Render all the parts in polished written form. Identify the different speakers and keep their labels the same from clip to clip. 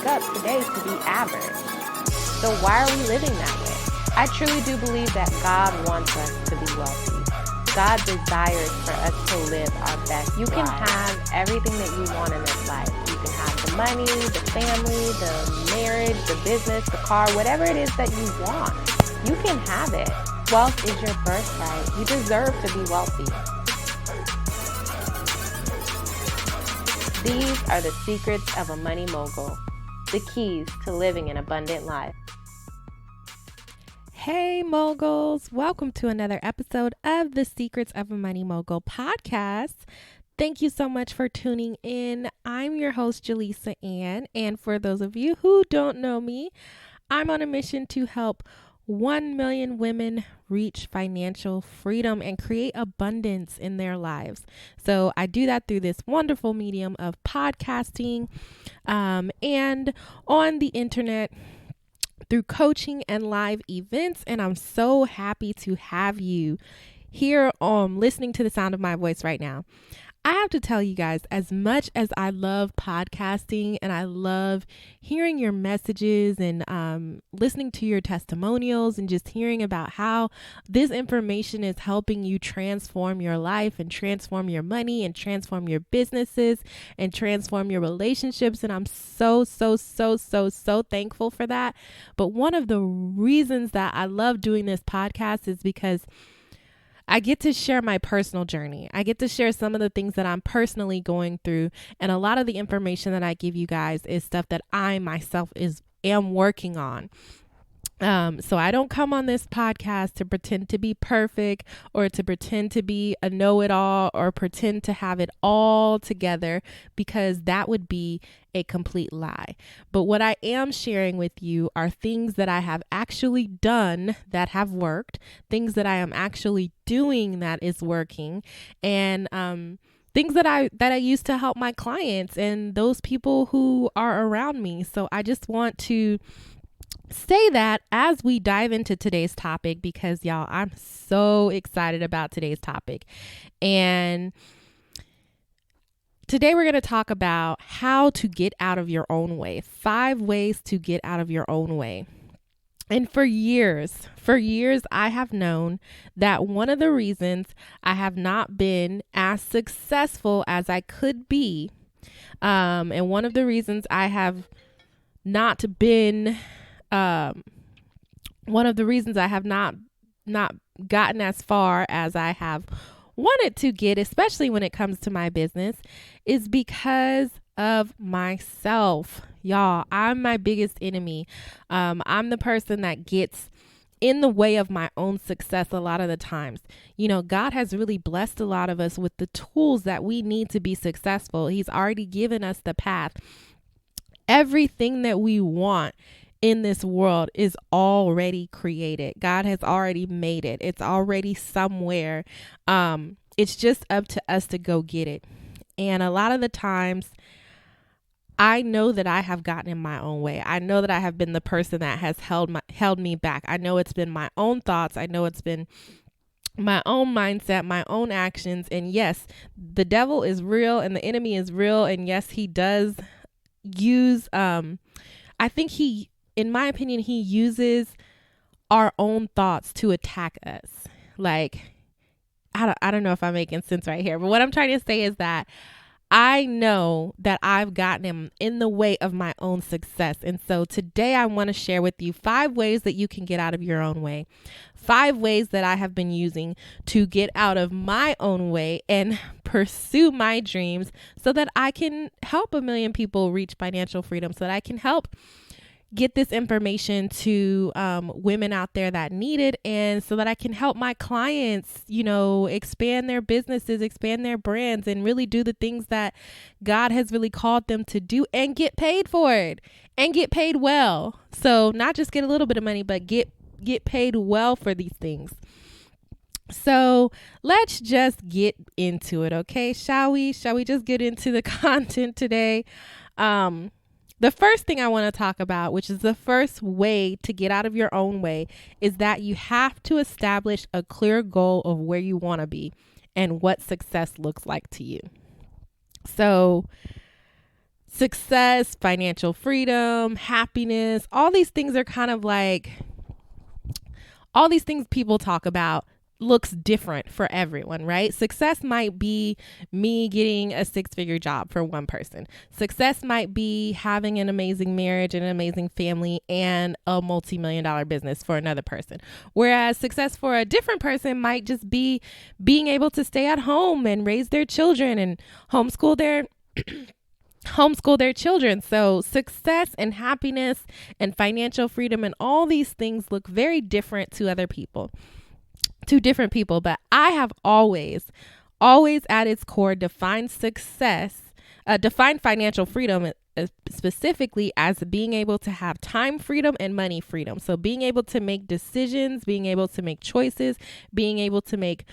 Speaker 1: wake up today to be average. So why are we living that way? I truly do believe that God wants us to be wealthy. God desires for us to live our best. You can have everything that you want in this life. You can have the money, the family, the marriage, the business, the car, whatever it is that you want. You can have it. Wealth is your birthright. You deserve to be wealthy. These are the secrets of a money mogul, the keys to living an abundant life.
Speaker 2: Hey moguls, welcome to another episode of the Secrets of a Money Mogul podcast. Thank you so much for tuning in. I'm your host, Jalesa Ann, and for those of you who don't know me, I'm on a mission to help 1 million women reach financial freedom and create abundance in their lives. So I do that through this wonderful medium of podcasting and on the internet, through coaching and live events. And I'm so happy to have you here listening to the sound of my voice right now. I have to tell you guys, as much as I love podcasting and I love hearing your messages and listening to your testimonials and just hearing about how this information is helping you transform your life and transform your money and transform your businesses and transform your relationships. And I'm so thankful for that. But one of the reasons that I love doing this podcast is because I get to share my personal journey. I get to share some of the things that I'm personally going through. And a lot of the information that I give you guys is stuff that I myself am working on. So I don't come on this podcast to pretend to be perfect or to pretend to be a know-it-all or pretend to have it all together, because that would be a complete lie. But what I am sharing with you are things that I have actually done that have worked, things that I am actually doing that is working, and things that I use to help my clients and those people who are around me. So I just want to say that as we dive into today's topic, because y'all, I'm so excited about today's topic. And today we're going to talk about how to get out of your own way. 5 ways to get out of your own way. And for years, I have known that one of the reasons I have not been as successful as I could be, and one of the reasons I have not been one of the reasons I have not gotten as far as I have wanted to get, especially when it comes to my business, is because of myself. Y'all, I'm my biggest enemy. I'm the person that gets in the way of my own success a lot of the times. You know, God has really blessed a lot of us with the tools that we need to be successful. He's already given us the path. Everything that we want in this world is already created. God has already made it. It's already somewhere. It's just up to us to go get it. And a lot of the times, I know that I have gotten in my own way. I know that I have been the person that has held me back. I know it's been my own thoughts. I know it's been my own mindset, my own actions. And yes, the devil is real and the enemy is real. And yes, he does use, I think in my opinion, he uses our own thoughts to attack us. Like, I don't know if I'm making sense right here, but what I'm trying to say is that I know that I've gotten him in the way of my own success. And so today I want to share with you 5 ways that you can get out of your own way. 5 ways that I have been using to get out of my own way and pursue my dreams so that I can help 1 million people reach financial freedom, so that I can help get this information to women out there that need it, and so that I can help my clients, expand their businesses, expand their brands, and really do the things that God has really called them to do and get paid for it and get paid well. So not just get a little bit of money, but get paid well for these things. So let's just get into it. Okay. Shall we just get into the content today? The first thing I want to talk about, which is the first way to get out of your own way, is that you have to establish a clear goal of where you want to be and what success looks like to you. So success, financial freedom, happiness, all these things are kind of like, all these things people talk about looks different for everyone, right? Success might be me getting a 6-figure job for one person. Success might be having an amazing marriage and an amazing family and a multi-million-dollar business for another person. Whereas success for a different person might just be being able to stay at home and raise their children and homeschool their children. So success and happiness and financial freedom and all these things look very different to different people. But I have always at its core defined financial freedom specifically as being able to have time freedom and money freedom. So being able to make decisions, being able to make choices, being able to make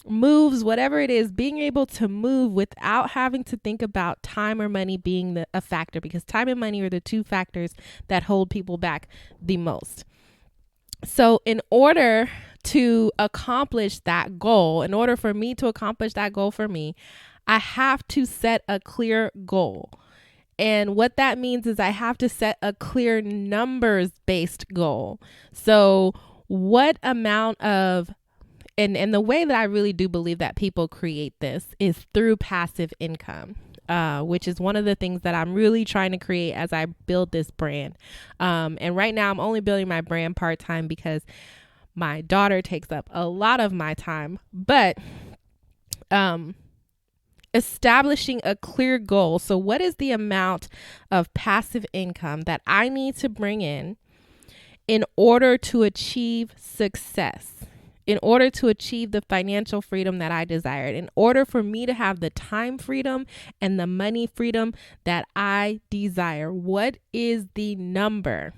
Speaker 2: moves, whatever it is, being able to move without having to think about time or money being a factor, because time and money are the two factors that hold people back the most. So in order to accomplish that goal, in order for me to accomplish that goal for me, I have to set a clear goal. And what that means is I have to set a clear numbers-based goal. So what amount of And the way that I really do believe that people create this is through passive income, which is one of the things that I'm really trying to create as I build this brand. And right now I'm only building my brand part-time because my daughter takes up a lot of my time. But establishing a clear goal. So what is the amount of passive income that I need to bring in order to achieve success? In order to achieve the financial freedom that I desired, in order for me to have the time freedom and the money freedom that I desire, what is the number?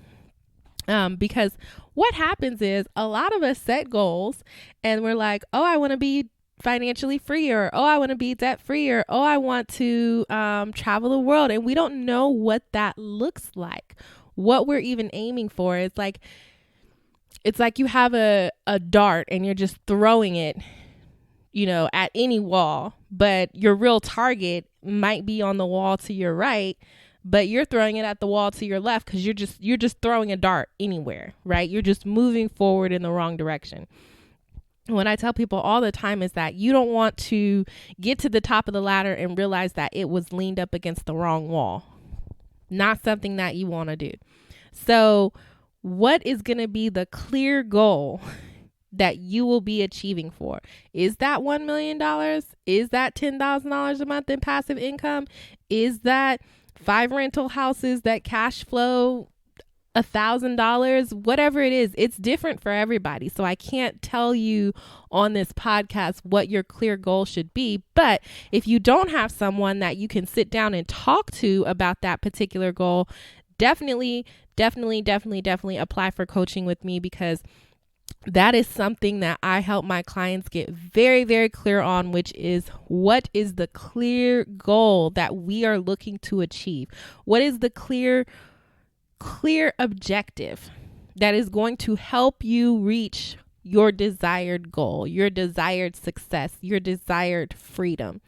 Speaker 2: Because what happens is a lot of us set goals and we're like, oh, I want to be financially free, or oh, I want to be debt free, or oh, I want to travel the world. And we don't know what that looks like, what we're even aiming for. It's like you have a dart and you're just throwing it, at any wall, but your real target might be on the wall to your right, but you're throwing it at the wall to your left because you're just throwing a dart anywhere, right? You're just moving forward in the wrong direction. What I tell people all the time is that you don't want to get to the top of the ladder and realize that it was leaned up against the wrong wall. Not something that you want to do. So what is going to be the clear goal that you will be achieving for? Is that $1 million? Is that $10,000 a month in passive income? Is that 5 rental houses that cash flow $1,000? Whatever it is, it's different for everybody. So I can't tell you on this podcast what your clear goal should be. But if you don't have someone that you can sit down and talk to about that particular goal, definitely apply for coaching with me, because that is something that I help my clients get very, very clear on, which is what is the clear goal that we are looking to achieve? What is the clear objective that is going to help you reach your desired goal, your desired success, your desired freedom?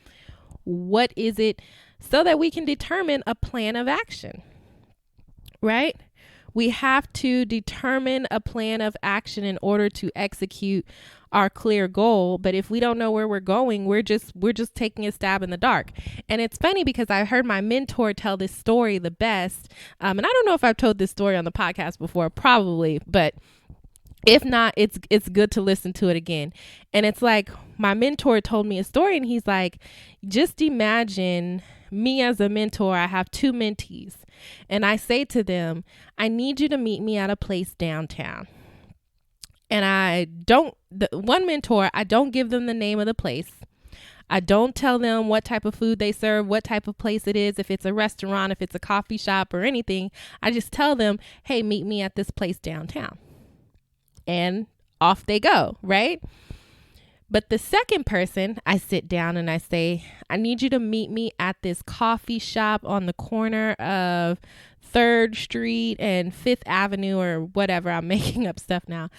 Speaker 2: What is it, so that we can determine a plan of action, right? We have to determine a plan of action in order to execute our clear goal. But if we don't know where we're going, we're just taking a stab in the dark. And it's funny because I heard my mentor tell this story the best. And I don't know if I've told this story on the podcast before, probably, but if not, it's good to listen to it again. And it's like, my mentor told me a story and he's like, just imagine me as a mentor. I have 2 mentees and I say to them, I need you to meet me at a place downtown. And one mentor, I don't give them the name of the place. I don't tell them what type of food they serve, what type of place it is, if it's a restaurant, if it's a coffee shop or anything. I just tell them, hey, meet me at this place downtown. And off they go, right? But the second person, I sit down and I say, I need you to meet me at this coffee shop on the corner of 3rd Street and 5th Avenue or whatever. I'm making up stuff now.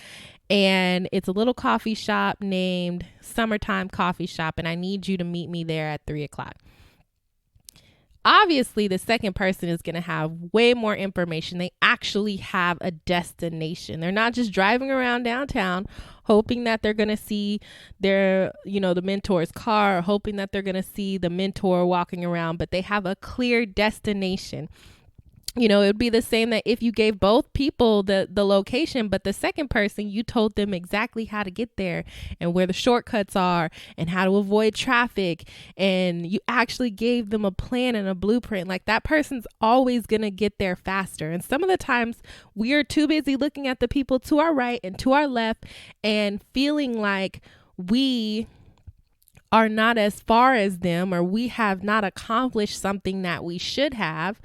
Speaker 2: And it's a little coffee shop named Summertime Coffee Shop. And I need you to meet me there at 3:00. Obviously, the second person is going to have way more information. They actually have a destination. They're not just driving around downtown hoping that they're going to see their, the mentor's car, or hoping that they're going to see the mentor walking around, but they have a clear destination. It would be the same that if you gave both people the location, but the second person, you told them exactly how to get there and where the shortcuts are and how to avoid traffic. And you actually gave them a plan and a blueprint. Like, that person's always going to get there faster. And some of the times we are too busy looking at the people to our right and to our left and feeling like we are not as far as them, or we have not accomplished something that we should have.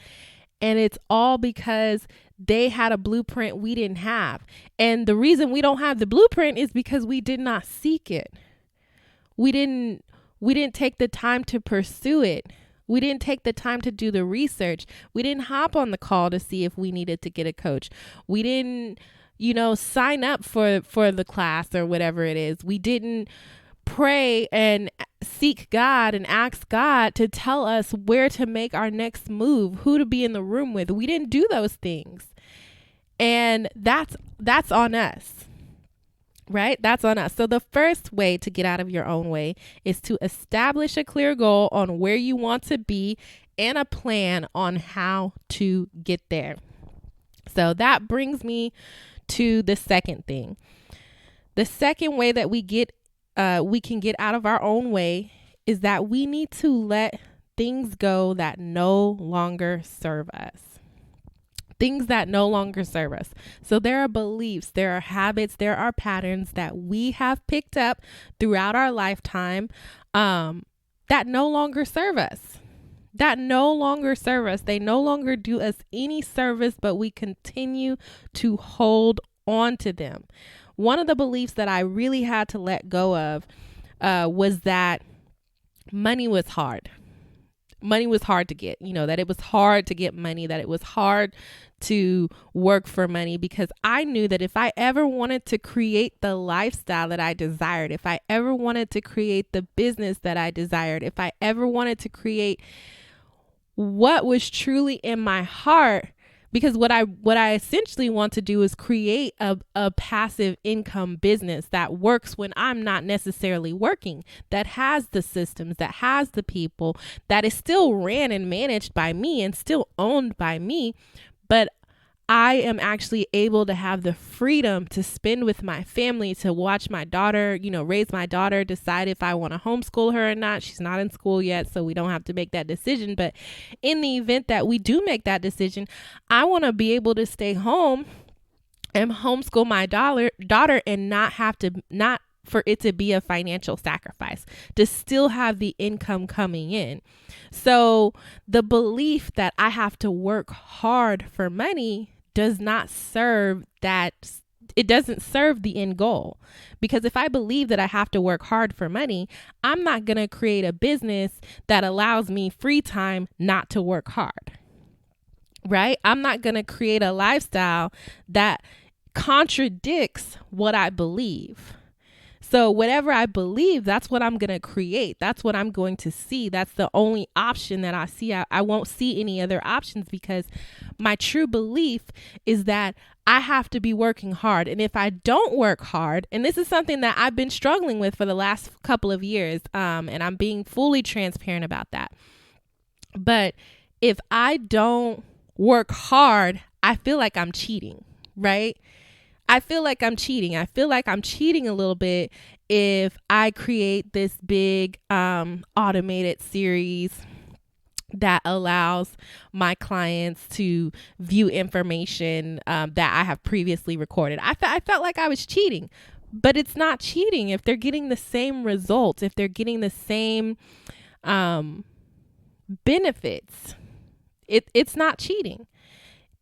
Speaker 2: And it's all because they had a blueprint we didn't have. And the reason we don't have the blueprint is because we did not seek it. We didn't take the time to pursue it. We didn't take the time to do the research. We didn't hop on the call to see if we needed to get a coach. We didn't, sign up for the class or whatever it is. We didn't pray and seek God and ask God to tell us where to make our next move, who to be in the room with. We didn't do those things. And that's on us, right? That's on us. So the first way to get out of your own way is to establish a clear goal on where you want to be and a plan on how to get there. So that brings me to the second thing. The second way that we can get out of our own way is that we need to let things go that no longer serve us. Things that no longer serve us. So there are beliefs, there are habits, there are patterns that we have picked up throughout our lifetime that no longer serve us. They no longer do us any service, but we continue to hold on to them. One of the beliefs that I really had to let go of was that money was hard. Money was hard to get, that it was hard to get money, that it was hard to work for money, because I knew that if I ever wanted to create the lifestyle that I desired, if I ever wanted to create the business that I desired, if I ever wanted to create what was truly in my heart, because what I essentially want to do is create a passive income business that works when I'm not necessarily working, that has the systems, that has the people, that is still ran and managed by me and still owned by me, but I am actually able to have the freedom to spend with my family, to watch my daughter, raise my daughter, decide if I want to homeschool her or not. She's not in school yet, so we don't have to make that decision. But in the event that we do make that decision, I want to be able to stay home and homeschool my daughter and not for it to be a financial sacrifice, to still have the income coming in. So the belief that I have to work hard for money does not serve that. It doesn't serve the end goal, because if I believe that I have to work hard for money, I'm not going to create a business that allows me free time not to work hard, right? I'm not going to create a lifestyle that contradicts what I believe. So whatever I believe, that's what I'm going to create. That's what I'm going to see. That's the only option that I see. I won't see any other options, because my true belief is that I have to be working hard. And if I don't work hard, and this is something that I've been struggling with for the last couple of years, and I'm being fully transparent about that. But if I don't work hard, I feel like I'm cheating, right? I feel like I'm cheating. I feel like I'm cheating a little bit if I create this big automated series that allows my clients to view information that I have previously recorded. I felt like I was cheating, but it's not cheating if they're getting the same results, if they're getting the same benefits. It's not cheating.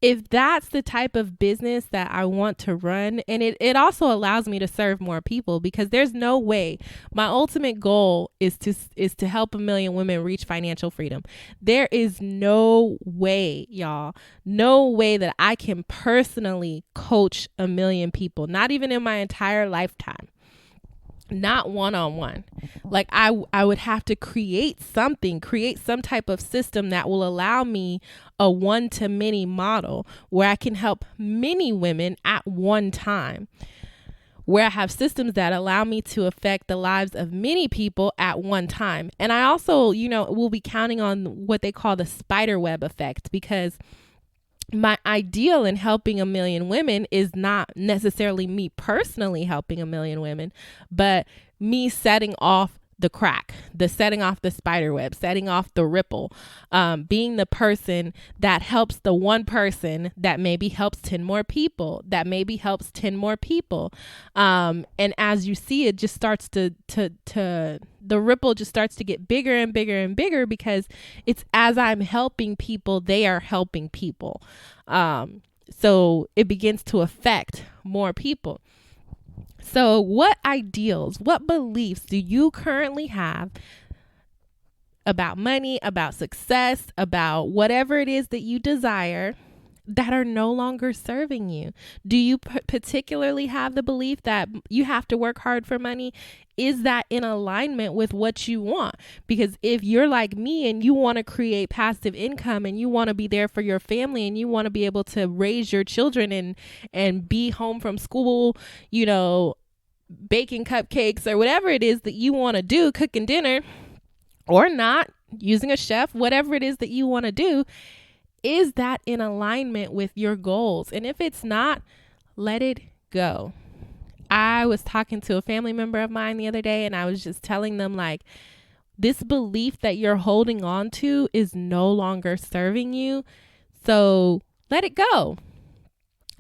Speaker 2: If that's the type of business that I want to run, and it also allows me to serve more people, because there's no way. My ultimate goal is to help 1 million women reach financial freedom. There is no way, y'all, no way that I can personally coach 1 million people, not even in my entire lifetime. not one-on-one. Like I would have to create some type of system that will allow me a one-to-many model where I can help many women at one time, where I have systems that allow me to affect the lives of many people at one time. And I also, will be counting on what they call the spider web effect, because my ideal in helping a million women is not necessarily me personally helping a million women, but me setting off setting off the spider web, setting off the ripple, being the person that helps the one person that maybe helps 10 more people, And as you see, it just starts to the ripple just starts to get bigger and bigger and bigger, because it's as I'm helping people, they are helping people. So it begins to affect more people. So what ideals, what beliefs do you currently have about money, about success, about whatever it is that you desire that are no longer serving you? Do you particularly have the belief that you have to work hard for money? Is that in alignment with what you want? Because if you're like me and you want to create passive income and you want to be there for your family and you want to be able to raise your children and be home from school, baking cupcakes or whatever it is that you want to do, cooking dinner or not, using a chef, whatever it is that you want to do, is that in alignment with your goals? And if it's not, let it go. I was talking to a family member of mine the other day, and I was just telling them, like, this belief that you're holding on to is no longer serving you. So let it go.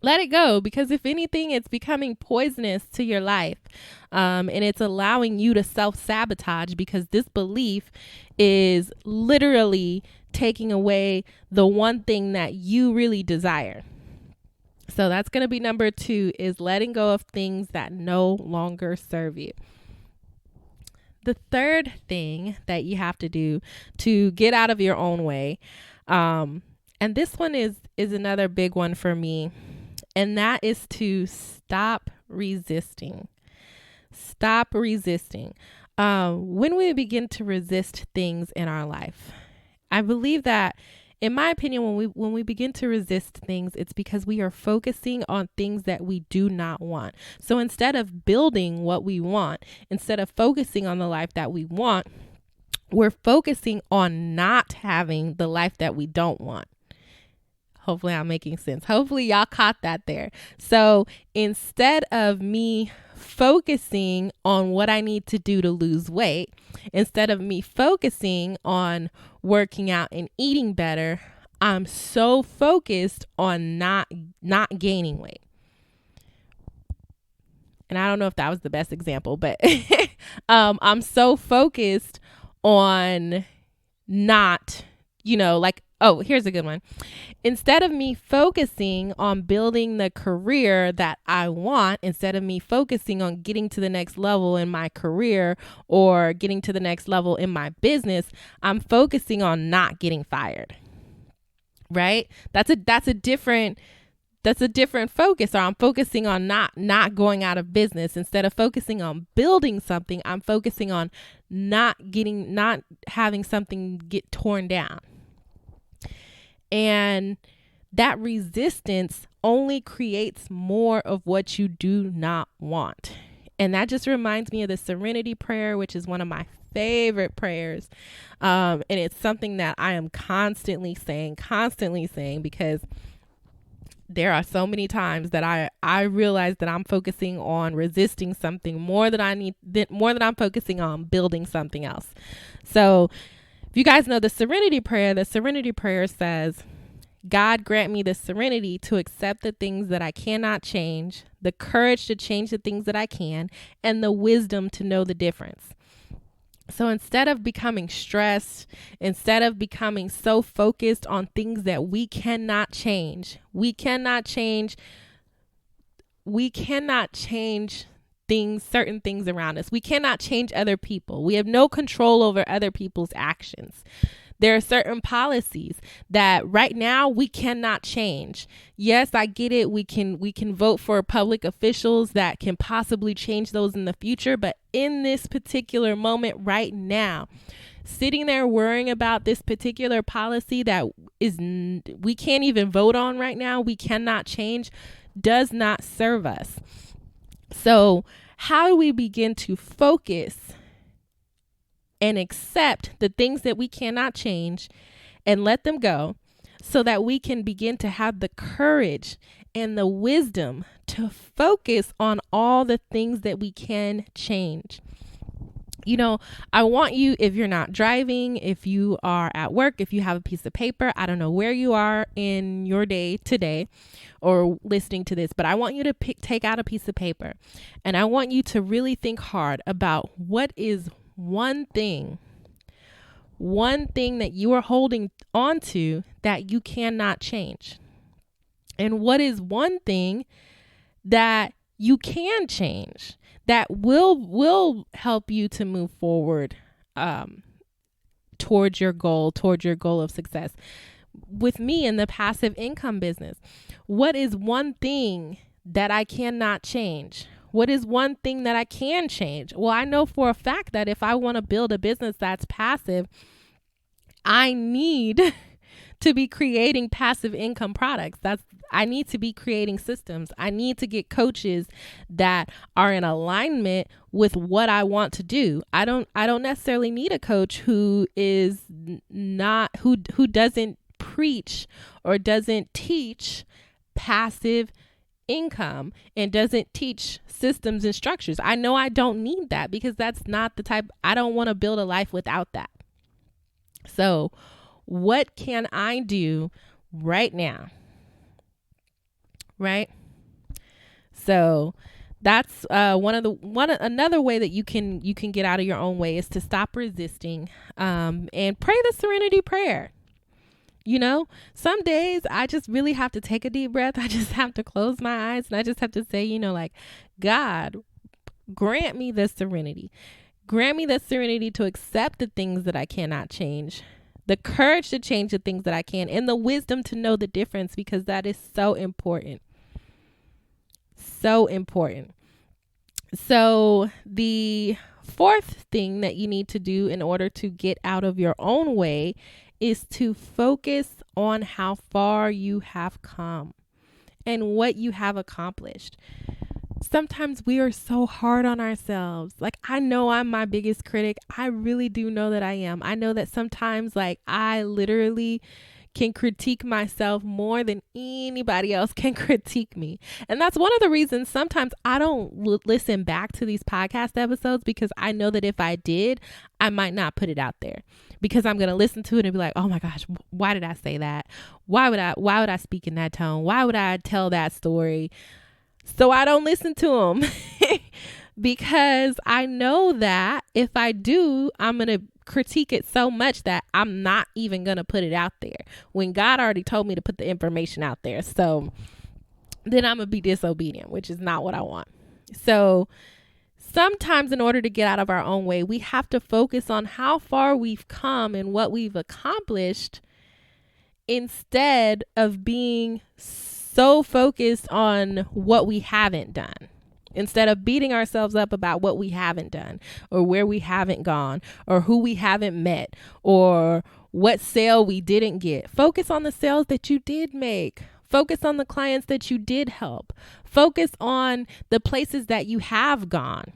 Speaker 2: Let it go, because if anything, it's becoming poisonous to your life. And it's allowing you to self-sabotage, because this belief is literally taking away the one thing that you really desire. So that's going to be number 2, is letting go of things that no longer serve you. The third thing that you have to do to get out of your own way, and this one is another big one for me, and that is to stop resisting. Stop resisting. When we begin to resist things in our life, I believe that, in my opinion, when we begin to resist things, it's because we are focusing on things that we do not want. So instead of building what we want, instead of focusing on the life that we want, we're focusing on not having the life that we don't want. Hopefully I'm making sense. Hopefully y'all caught that there. So instead of me focusing on what I need to do to lose weight, instead of me focusing on working out and eating better, I'm so focused on not gaining weight. And I don't know if that was the best example, but I'm so focused on not, here's a good one. Instead of me focusing on building the career that I want, instead of me focusing on getting to the next level in my career or getting to the next level in my business, I'm focusing on not getting fired. Right? That's a different focus. Or I'm focusing on not going out of business. Instead of focusing on building something, I'm focusing on not having something get torn down. And that resistance only creates more of what you do not want. And that just reminds me of the serenity prayer, which is one of my favorite prayers. And it's something that I am constantly saying, because there are so many times that I realize that I'm focusing on resisting something more than I'm focusing on building something else. So if you guys know the serenity prayer says, God grant me the serenity to accept the things that I cannot change, the courage to change the things that I can, and the wisdom to know the difference. So instead of becoming stressed, instead of becoming so focused on things that we cannot change certain things around us. We cannot change other people. We have no control over other people's actions. There are certain policies that right now we cannot change. Yes, I get it. We can vote for public officials that can possibly change those in the future. But in this particular moment right now, sitting there worrying about this particular policy that we can't even vote on right now, we cannot change, does not serve us. So how do we begin to focus and accept the things that we cannot change and let them go, so that we can begin to have the courage and the wisdom to focus on all the things that we can change? You know, I want you, if you're not driving, if you are at work, if you have a piece of paper, I don't know where you are in your day today or listening to this, but I want you to take out a piece of paper, and I want you to really think hard about what is one thing that you are holding on to that you cannot change. And what is one thing that you can change that will help you to move forward towards your goal of success. With me in the passive income business, what is one thing that I cannot change? What is one thing that I can change? Well, I know for a fact that if I want to build a business that's passive, I need to be creating passive income products. I need to be creating systems. I need to get coaches that are in alignment with what I want to do. I don't necessarily need a coach who is not who doesn't preach or doesn't teach passive income and doesn't teach systems and structures. I know I don't need that, because that's not the type. I don't want to build a life without that. So what can I do right now? Right? So that's another way that you can get out of your own way is to stop resisting and pray the serenity prayer. You know, some days I just really have to take a deep breath. I just have to close my eyes, and I just have to say, you know, like, God, grant me the serenity. Grant me the serenity to accept the things that I cannot change, the courage to change the things that I can, and the wisdom to know the difference, because that is so important. So important. So the fourth thing that you need to do in order to get out of your own way is to focus on how far you have come and what you have accomplished. Sometimes we are so hard on ourselves. Like, I know I'm my biggest critic. I really do know that I am. I know that sometimes, like, I literally can critique myself more than anybody else can critique me. And that's one of the reasons sometimes I don't listen back to these podcast episodes, because I know that if I did, I might not put it out there, because I'm going to listen to it and be like, oh my gosh, why did I say that? Why would I speak in that tone? Why would I tell that story? So I don't listen to them because I know that if I do, I'm going to critique it so much that I'm not even going to put it out there when God already told me to put the information out there. So then I'm going to be disobedient, which is not what I want. So sometimes in order to get out of our own way, we have to focus on how far we've come and what we've accomplished, instead of being so focused on what we haven't done. Instead of beating ourselves up about what we haven't done, or where we haven't gone, or who we haven't met, or what sale we didn't get, focus on the sales that you did make. Focus on the clients that you did help. Focus on the places that you have gone.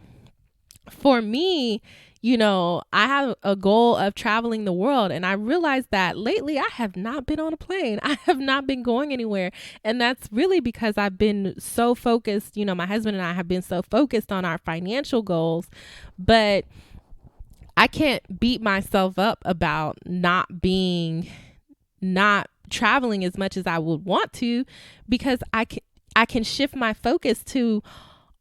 Speaker 2: For me, you know, I have a goal of traveling the world, and I realized that lately I have not been on a plane. I have not been going anywhere. And that's really because I've been so focused, you know, my husband and I have been so focused on our financial goals, but I can't beat myself up about not traveling as much as I would want to, because I can shift my focus to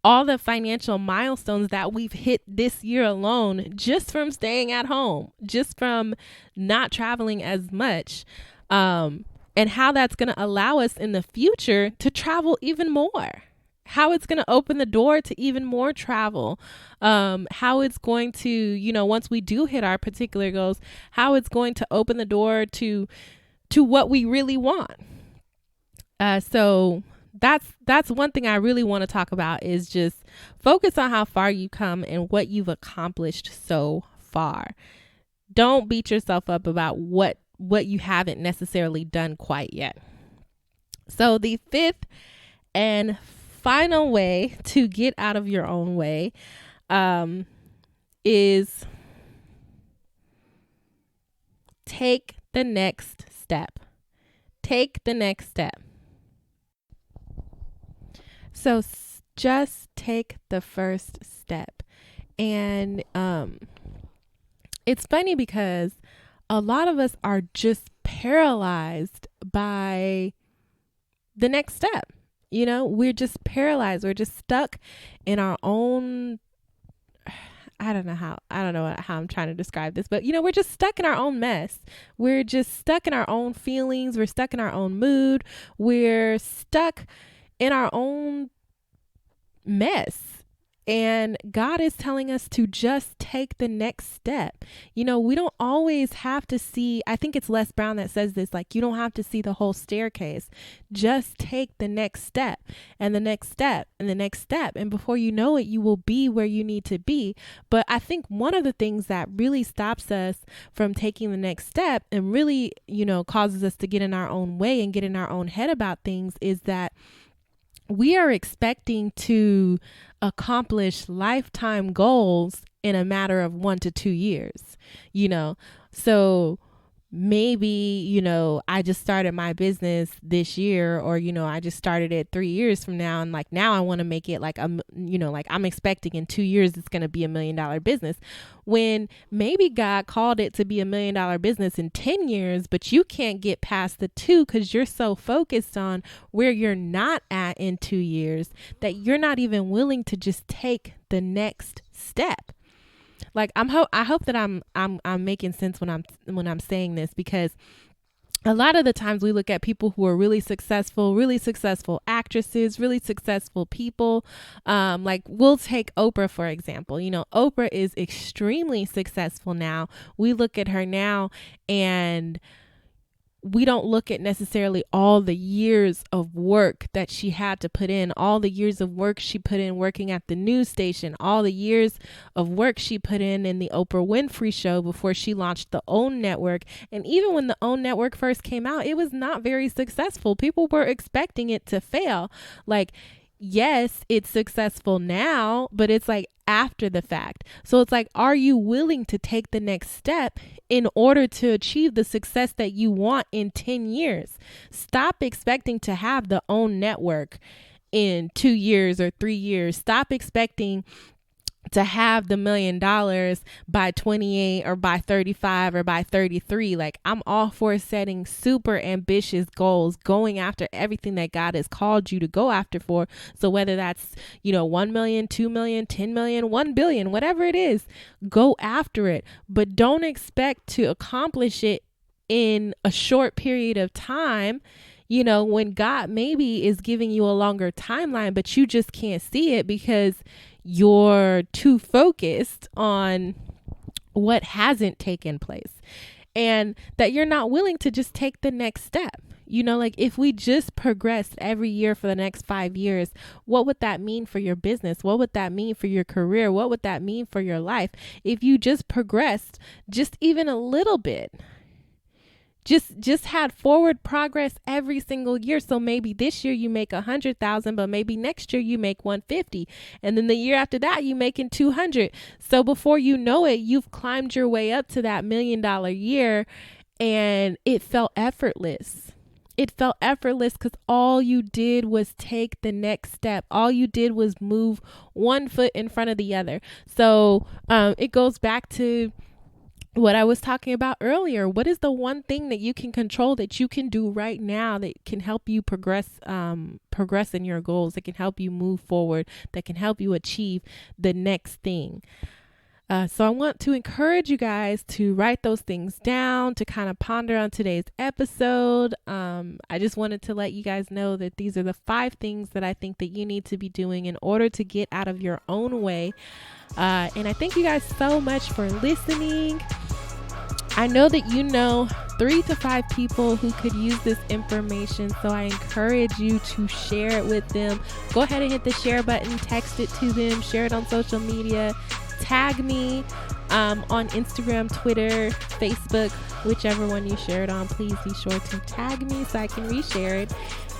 Speaker 2: all the financial milestones that we've hit this year alone, just from staying at home, just from not traveling as much, and how that's going to allow us in the future to travel even more. how it's going to open the door to even more travel, how it's going to, once we do hit our particular goals, how it's going to open the door to what we really want. So that's one thing I really want to talk about, is just focus on how far you come and what you've accomplished so far. Don't beat yourself up about what you haven't necessarily done quite yet. So the fifth and final way to get out of your own way is take the next step. Take the next step. So just take the first step. And it's funny because a lot of us are just paralyzed by the next step. We're just paralyzed. We're just stuck in our own, I don't know how I'm trying to describe this, but we're just stuck in our own mess. We're just stuck in our own feelings. We're stuck in our own mood. We're stuck in our own mess. And God is telling us to just take the next step. We don't always have to see, I think it's Les Brown that says this, like, you don't have to see the whole staircase. Just take the next step and the next step and the next step. And before you know it, you will be where you need to be. But I think one of the things that really stops us from taking the next step and really, causes us to get in our own way and get in our own head about things is that we are expecting to accomplish lifetime goals in a matter of 1 to 2 years, so maybe, I just started my business this year, or, I just started it 3 years from now. And like, now I want to make it like, like I'm expecting in 2 years, it's going to be $1 million business, when maybe God called it to be $1 million business in 10 years, but you can't get past the 2 because you're so focused on where you're not at in 2 years that you're not even willing to just take the next step. Like I hope that I'm making sense when I'm saying this, because a lot of the times we look at people who are really successful actresses, really successful people. Like we'll take Oprah, for example. Oprah is extremely successful now. We look at her now and we don't look at necessarily all the years of work that she had to put in, all the years of work she put in working at the news station, all the years of work she put in the Oprah Winfrey Show before she launched the OWN network. And even when the OWN network first came out, it was not very successful. People were expecting it to fail. Like, yes, it's successful now, but it's like after the fact. So it's like, are you willing to take the next step in order to achieve the success that you want in 10 years? Stop expecting to have the OWN network in 2 years or 3 years. Stop expecting to have the $1 million by 28 or by 35 or by 33. Like, I'm all for setting super ambitious goals, going after everything that God has called you to go after for. So whether that's, 1 million, 2 million, 10 million, 1 billion, whatever it is, go after it. But don't expect to accomplish it in a short period of time. When God maybe is giving you a longer timeline, but you just can't see it because you're too focused on what hasn't taken place, and that you're not willing to just take the next step. Like if we just progressed every year for the next 5 years, what would that mean for your business? What would that mean for your career? What would that mean for your life? If you just progressed just even a little bit, just had forward progress every single year. So maybe this year you make 100,000, but maybe next year you make 150. And then the year after that, you making 200. So before you know it, you've climbed your way up to that $1 million year, and it felt effortless. It felt effortless because all you did was take the next step. All you did was move one foot in front of the other. So it goes back to what I was talking about earlier. What is the one thing that you can control, that you can do right now, that can help you progress in your goals, that can help you move forward, that can help you achieve the next thing? So I want to encourage you guys to write those things down, to kind of ponder on today's episode. I just wanted to let you guys know that these are the 5 things that I think that you need to be doing in order to get out of your own way. And I thank you guys so much for listening. I know that you know 3 to 5 people who could use this information, so I encourage you to share it with them. Go ahead and hit the share button, text it to them, share it on social media, tag me on Instagram, Twitter, Facebook, whichever one you share it on. Please be sure to tag me so I can reshare it.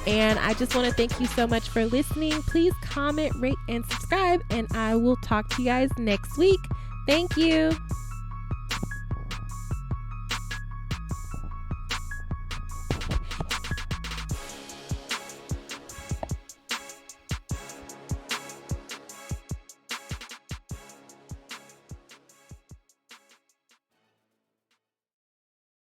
Speaker 2: And I just want to thank you so much for listening. Please comment, rate, and subscribe, and I will talk to you guys next week. Thank you.